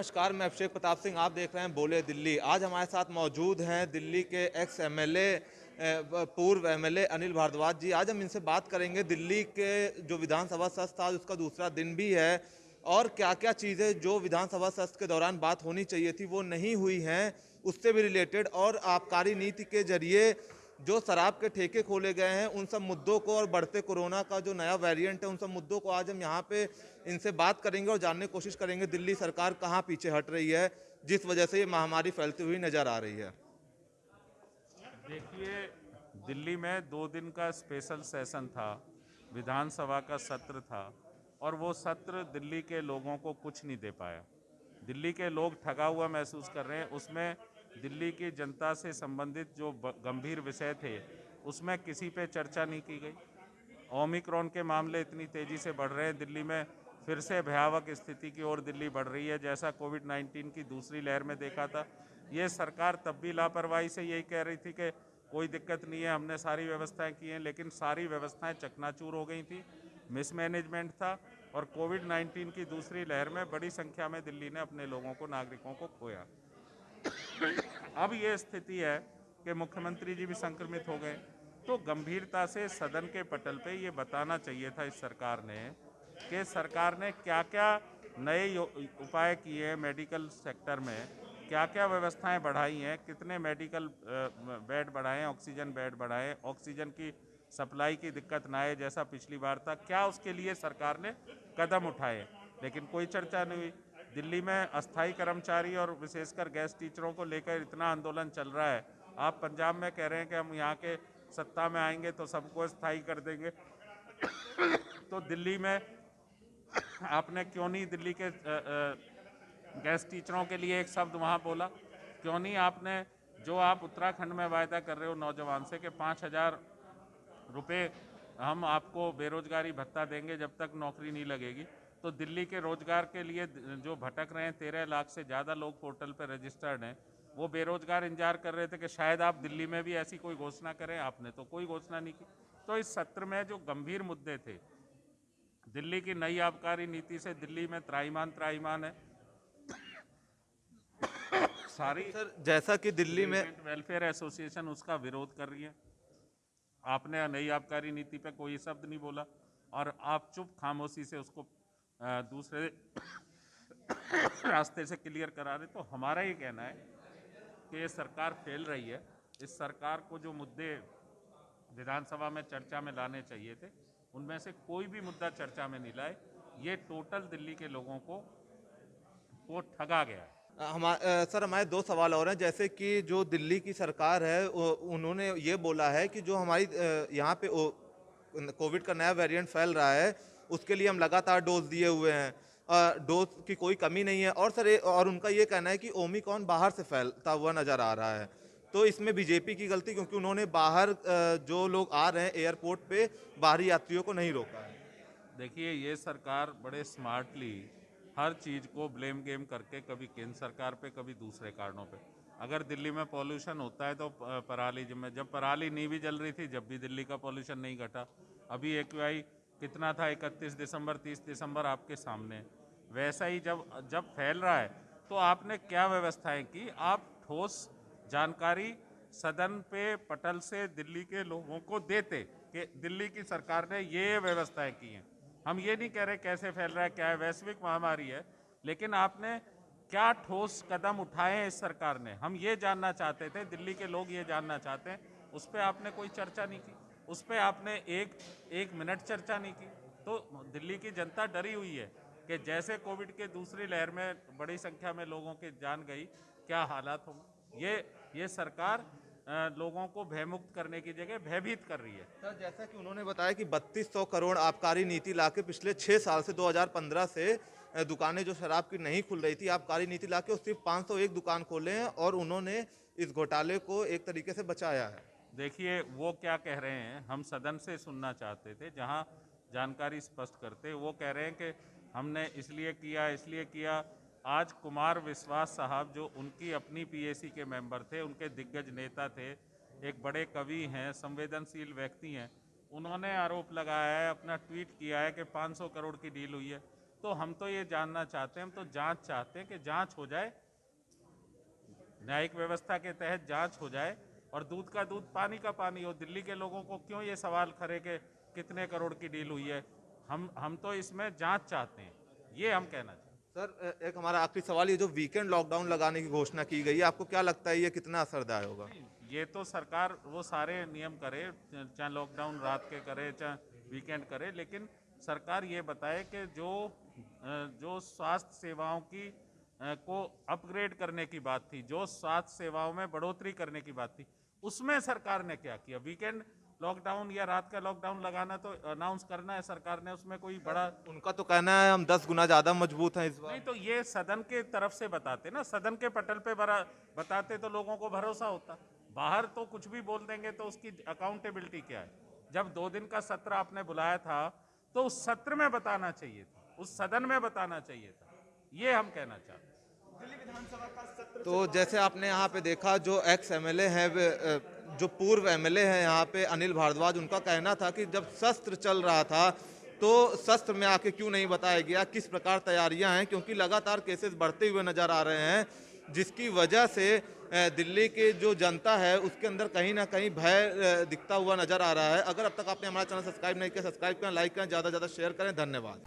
नमस्कार, मैं अभिषेक प्रताप सिंह। आप देख रहे हैं बोले दिल्ली। आज हमारे साथ मौजूद हैं दिल्ली के एक्स एमएलए पूर्व एमएलए अनिल भारद्वाज जी। आज हम इनसे बात करेंगे दिल्ली के जो विधानसभा सत्र था उसका दूसरा दिन भी है और क्या क्या चीज़ें जो विधानसभा सत्र के दौरान बात होनी चाहिए थी वो नहीं हुई हैं उससे भी रिलेटेड, और आबकारी नीति के जरिए जो शराब के ठेके खोले गए हैं उन सब मुद्दों को, और बढ़ते कोरोना का जो नया वेरिएंट है उन सब मुद्दों को आज हम यहाँ पे इनसे बात करेंगे और जानने की कोशिश करेंगे दिल्ली सरकार कहाँ पीछे हट रही है जिस वजह से ये महामारी फैलती हुई नजर आ रही है। देखिए, दिल्ली में 2 दिन का स्पेशल सेशन था, विधानसभा का सत्र था और वो सत्र दिल्ली के लोगों को कुछ नहीं दे पाया। दिल्ली के लोग ठगा हुआ महसूस कर रहे हैं। उसमें दिल्ली की जनता से संबंधित जो गंभीर विषय थे उसमें किसी पे चर्चा नहीं की गई। ओमिक्रॉन के मामले इतनी तेज़ी से बढ़ रहे हैं, दिल्ली में फिर से भयावह स्थिति की ओर दिल्ली बढ़ रही है, जैसा कोविड-19 की दूसरी लहर में देखा था। ये सरकार तब भी लापरवाही से यही कह रही थी कि कोई दिक्कत नहीं है, हमने सारी व्यवस्थाएं की हैं, लेकिन सारी व्यवस्थाएं चकनाचूर हो गई थी, मिसमैनेजमेंट था और कोविड-19 की दूसरी लहर में बड़ी संख्या में दिल्ली ने अपने लोगों को, नागरिकों को खोया। अब ये स्थिति है कि मुख्यमंत्री जी भी संक्रमित हो गए, तो गंभीरता से सदन के पटल पे ये बताना चाहिए था इस सरकार ने कि सरकार ने क्या क्या नए उपाय किए हैं, मेडिकल सेक्टर में क्या क्या व्यवस्थाएं बढ़ाई हैं, कितने मेडिकल बेड बढ़ाए हैं, ऑक्सीजन बेड बढ़ाए हैं, ऑक्सीजन की सप्लाई की दिक्कत ना आए जैसा पिछली बार था, क्या उसके लिए सरकार ने कदम उठाए। लेकिन कोई चर्चा नहीं हुई। दिल्ली में अस्थाई कर्मचारी और विशेषकर गेस्ट टीचरों को लेकर इतना आंदोलन चल रहा है। आप पंजाब में कह रहे हैं कि हम यहाँ के सत्ता में आएंगे तो सबको स्थायी कर देंगे तो दिल्ली में आपने क्यों नहीं दिल्ली के गेस्ट टीचरों के लिए एक शब्द वहाँ बोला? क्यों नहीं आपने, जो आप उत्तराखंड में वायदा कर रहे हो नौजवान से कि 5,000 रुपये हम आपको बेरोजगारी भत्ता देंगे जब तक नौकरी नहीं लगेगी, तो दिल्ली के रोजगार के लिए जो भटक रहे हैं 13 लाख से ज़्यादा लोग पोर्टल पर रजिस्टर्ड हैं, वो बेरोजगार इंतजार कर रहे थे कि शायद आप दिल्ली में भी ऐसी कोई घोषणा करें। आपने तो कोई घोषणा नहीं की। तो इस सत्र में जो गंभीर मुद्दे थे, दिल्ली की नई आबकारी नीति से दिल्ली में त्राहिमाम है। सारी सर, जैसा कि दिल्ली में वेलफेयर एसोसिएशन उसका विरोध कर रही है। आपने नई आबकारी नीति पे कोई शब्द नहीं बोला और आप चुप खामोशी से उसको दूसरे रास्ते से क्लियर करा रहे। तो हमारा ये कहना है कि ये सरकार फेल रही है। इस सरकार को जो मुद्दे विधानसभा में चर्चा में लाने चाहिए थे उनमें से कोई भी मुद्दा चर्चा में नहीं लाए। ये टोटल दिल्ली के लोगों को ठगा गया है। सर, हमारे दो सवाल और हैं। जैसे कि जो दिल्ली की सरकार है उन्होंने ये बोला है कि जो हमारी यहाँ पे कोविड का नया वेरिएंट फैल रहा है उसके लिए हम लगातार डोज दिए हुए हैं, डोज की कोई कमी नहीं है। और सर और उनका ये कहना है कि ओमिक्रॉन बाहर से फैलता हुआ नजर आ रहा है, तो इसमें बीजेपी की गलती, क्योंकि उन्होंने बाहर जो लोग आ रहे हैं एयरपोर्ट पे बाहरी यात्रियों को नहीं रोका है। देखिए, ये सरकार बड़े स्मार्टली हर चीज़ को ब्लेम गेम करके, कभी केंद्र सरकार पे कभी दूसरे कारणों पे। अगर दिल्ली में पॉल्यूशन होता है तो पराली, जब पराली नहीं भी जल रही थी जब भी दिल्ली का पॉल्यूशन नहीं घटा। अभी एक्यूआई कितना था 31 दिसंबर 30 दिसंबर आपके सामने। वैसा ही जब जब फैल रहा है तो आपने क्या व्यवस्थाएं की? आप ठोस जानकारी सदन पे पटल से दिल्ली के लोगों को देते कि दिल्ली की सरकार ने ये व्यवस्थाएं की हैं। हम ये नहीं कह रहे कैसे फैल रहा है, क्या है, वैश्विक महामारी है, लेकिन आपने क्या ठोस कदम उठाए हैं इस सरकार ने, हम ये जानना चाहते थे, दिल्ली के लोग ये जानना चाहते हैं। उस पर आपने कोई चर्चा नहीं की, उस पर आपने एक मिनट चर्चा नहीं की। तो दिल्ली की जनता डरी हुई है कि जैसे कोविड के दूसरी लहर में बड़ी संख्या में लोगों की जान गई, क्या हालात होंगे। ये सरकार लोगों को भयमुक्त करने की जगह भयभीत कर रही है। सर, जैसा कि उन्होंने बताया कि 3200 करोड़ आबकारी नीति लाके पिछले 6 साल से 2015 से दुकानें जो शराब की नहीं खुल रही थी, आबकारी नीति लाके उस सिर्फ 501 दुकान खोले हैं और उन्होंने इस घोटाले को एक तरीके से बचाया है। देखिए, वो क्या कह रहे हैं, हम सदन से सुनना चाहते थे जहां जानकारी स्पष्ट करते। वो कह रहे हैं कि हमने इसलिए किया। आज कुमार विश्वास साहब, जो उनकी अपनी पीएसी के मेंबर थे, उनके दिग्गज नेता थे, एक बड़े कवि हैं, संवेदनशील व्यक्ति हैं, उन्होंने आरोप लगाया है, अपना ट्वीट किया है कि 500 करोड़ की डील हुई है। तो हम तो ये जानना चाहते हैं, हम तो जांच चाहते हैं कि जांच हो जाए, न्यायिक व्यवस्था के तहत जांच हो जाए और दूध का दूध पानी का पानी हो। दिल्ली के लोगों को क्यों ये सवाल खड़े कि कितने करोड़ की डील हुई है? हम तो इसमें जांच चाहते हैं, ये हम कहना चाहते हैं। सर एक हमारा आखिरी सवाल, ये जो वीकेंड लॉकडाउन लगाने की घोषणा की गई है, आपको क्या लगता है ये कितना असरदायक होगा? ये तो सरकार वो सारे नियम करे, चाहे लॉकडाउन रात के करे चाहे वीकेंड करे, लेकिन सरकार ये बताए कि जो स्वास्थ्य सेवाओं की को अपग्रेड करने की बात थी, जो स्वास्थ्य सेवाओं में बढ़ोतरी करने की बात थी, उसमें सरकार ने क्या किया? वीकेंड लॉकडाउन या रात का लॉकडाउन लगाना तो अनाउंस करना है सरकार ने, उसमें कोई बड़ा उनका तो कहना है हम 10 गुना ज्यादा मजबूत हैं इस बार। नहीं। तो ये सदन के तरफ से बताते ना, सदन के पटल पे बताते तो लोगों को भरोसा होता। बाहर तो कुछ भी बोल देंगे तो उसकी अकाउंटेबिलिटी क्या है? जब 2 दिन का सत्र आपने बुलाया था तो उस सत्र में बताना चाहिए था, उस सदन में बताना चाहिए था, ये हम कहना चाहते हैं। तो जैसे आपने यहाँ पे देखा, जो एक्स एमएलए हैं, जो पूर्व एमएलए हैं यहाँ पे अनिल भारद्वाज, उनका कहना था कि जब शस्त्र चल रहा था तो शस्त्र में आके क्यों नहीं बताया गया किस प्रकार तैयारियां हैं, क्योंकि लगातार केसेस बढ़ते हुए नजर आ रहे हैं, जिसकी वजह से दिल्ली की जो जनता है उसके अंदर कहीं ना कहीं भय दिखता हुआ नजर आ रहा है। अगर अब तक आपने हमारा चैनल सब्सक्राइब नहीं किया, सब्सक्राइब करें, लाइक करें, ज़्यादा से ज़्यादा शेयर करें। धन्यवाद।